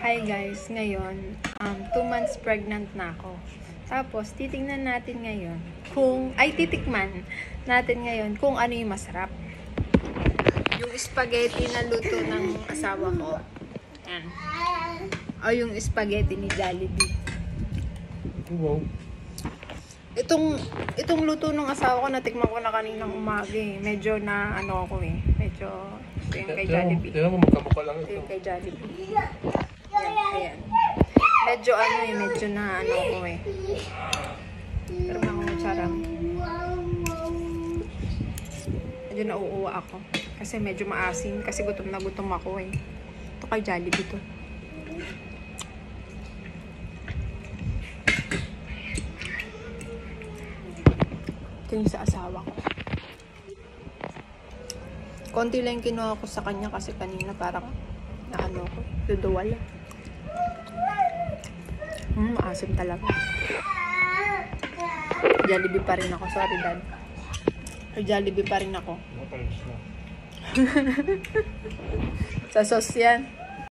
Hi guys, ngayon 2 months pregnant na ako. Tapos titingnan natin ngayon titikman natin ngayon kung ano yung masarap. Yung spaghetti na luto ng asawa ko. Yan. O yung spaghetti ni Jollibee. Wow. Itong luto ng asawa ko natikman ko na kaninang umaga eh. Medyo na ako eh. Medyo ito yung kay Jollibee. Tignan mo, magkamukha lang Ito ito. yung kay Jollibee. Ayan. Medyo medyo na ko eh. Pero mga charang. Medyo nauuwa ako. Kasi medyo maasim. Kasi gutom na gutom ako eh. Ito kay Jollibee to. Ito yung sa asawa ko. Konti lang kinuha ko sa kanya kasi kanina parang ko. Duduwal. Maasim talaga. Jollibee pa rin ako. Sorry, Dad. Jollibee pa rin ako. Sa sauce yan.